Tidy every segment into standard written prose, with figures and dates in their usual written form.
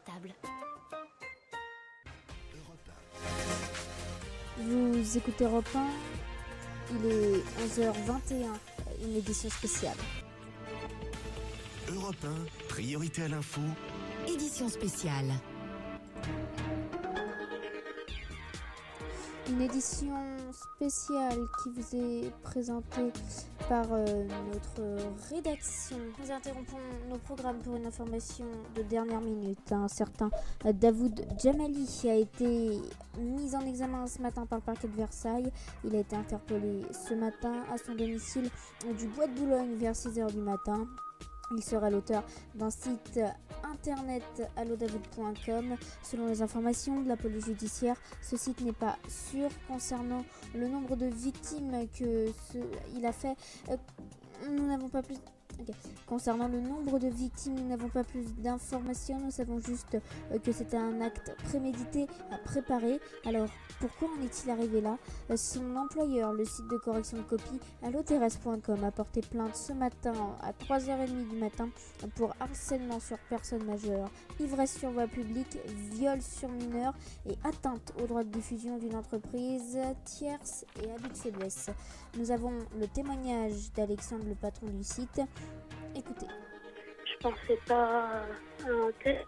confortable. Vous écoutez Europe 1, il est 11h21, une édition spéciale. Europe 1, priorité à l'info. Édition spéciale. Une édition spéciale qui vous est présentée par notre rédaction. Nous interrompons nos programmes pour une information de dernière minute. Un certain Davoud Djamali a été mis en examen ce matin par le parquet de Versailles. Il a été interpellé ce matin à son domicile du Bois de Boulogne vers 6h du matin. Il serait l'auteur d'un site internet allodavoud.com. Selon les informations de la police judiciaire, ce site n'est pas sûr concernant le nombre de victimes il a fait. Nous n'avons pas plus... Okay. Concernant le nombre de victimes, nous n'avons pas plus d'informations. Nous savons juste que c'était un acte prémédité à préparer. Alors, pourquoi en est-il arrivé là ? Son employeur, le site de correction de copie alloterres.com, a porté plainte ce matin à 3h30 du matin pour harcèlement sur personne majeure, ivresse sur voie publique, viol sur mineur et atteinte au droit de diffusion d'une entreprise tierce et abus de faiblesse. Nous avons le témoignage d'Alexandre, le patron du site. Écoutez. Je pensais pas à un tel.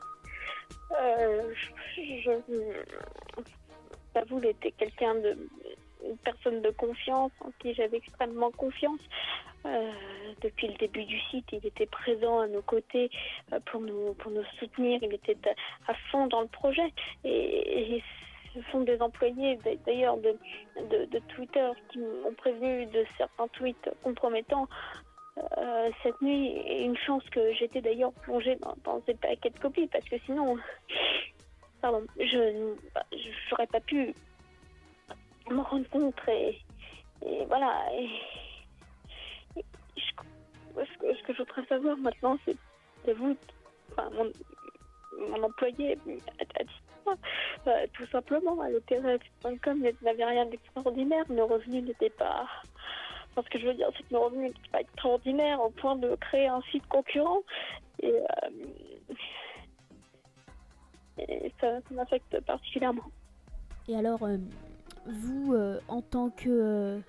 J'avoue, il était une personne de confiance en qui j'avais extrêmement confiance. Depuis le début du site, il était présent à nos côtés pour nous soutenir. Il était à fond dans le projet. Et ce sont des employés d'ailleurs de Twitter qui m'ont prévenu de certains tweets compromettants cette nuit. Et une chance que j'étais d'ailleurs plongée dans ces paquets de copies, parce que sinon, j'aurais pas pu me rendre compte et voilà. Ce que je voudrais savoir maintenant, c'est vous, mon employé a dit ça, tout simplement. Allotterres.com n'avait rien d'extraordinaire. Nos revenus n'étaient pas... Enfin, ce que je veux dire, c'est que nos revenus n'étaient pas extraordinaires au point de créer un site concurrent. Et ça m'affecte particulièrement. Et alors, vous, en tant que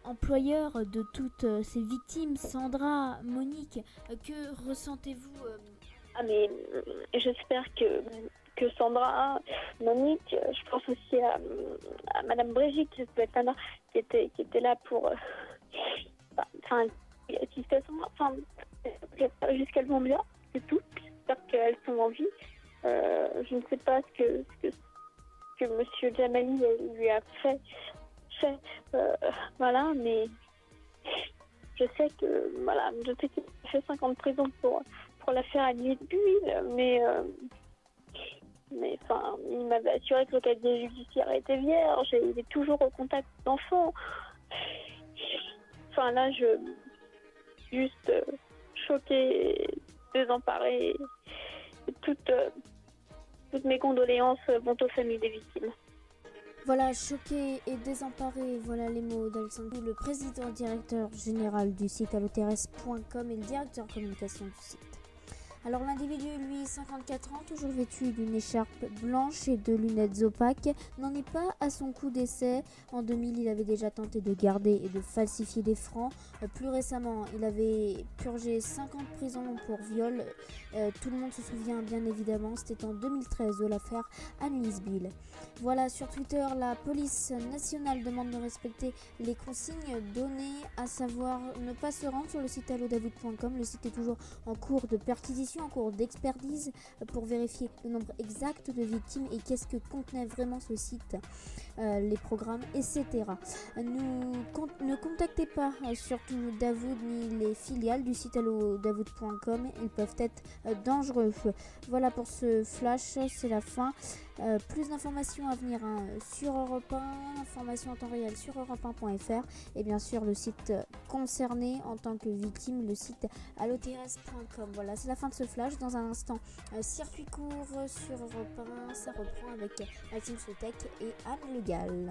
employeur de toutes ces victimes, Sandra, Monique, que ressentez-vous mais j'espère que Sandra, Monique, je pense aussi à Madame Brigitte, qui était là pour... j'espère juste qu'elles vont bien, c'est tout. J'espère qu'elles sont en vie. Je ne sais pas ce que Monsieur Djamali lui a fait, voilà, mais je sais qu'il a fait 5 ans de prison pour l'affaire à Nuit de Bulle, mais il m'avait assuré que le casier judiciaire était vierge et il est toujours au contact d'enfants. Là, je suis juste choquée, désemparée. Toutes mes condoléances vont aux familles des victimes. Voilà, choqué et désemparé, voilà les mots d'Alexandre, le président directeur général du site allotterres.com et le directeur communication du site. Alors l'individu, lui, 54 ans, toujours vêtu d'une écharpe blanche et de lunettes opaques, n'en est pas à son coup d'essai. En 2000, il avait déjà tenté de garder et de falsifier des francs. Plus récemment, il avait purgé 5 ans de prison pour viol. Tout le monde se souvient bien évidemment, c'était en 2013 de l'affaire Anne-Lise Bill. Voilà, sur Twitter, la police nationale demande de respecter les consignes données, à savoir ne pas se rendre sur le site allodavoud.com. Le site est toujours en cours de perquisition, en cours d'expertise pour vérifier le nombre exact de victimes et qu'est-ce que contenait vraiment ce site, les programmes, etc. Ne contactez pas surtout Davoud ni les filiales du site allodavoud.com, ils peuvent être dangereux. Voilà pour ce flash, c'est la fin. Plus d'informations à venir sur Europe 1, informations en temps réel sur europe1.fr et bien sûr le site concerné en tant que victime, le site allotterres.com. Voilà, c'est la fin de ce flash. Dans un instant, circuit court sur Europe 1, ça reprend avec Maxime Soutek et Anne Le Gall.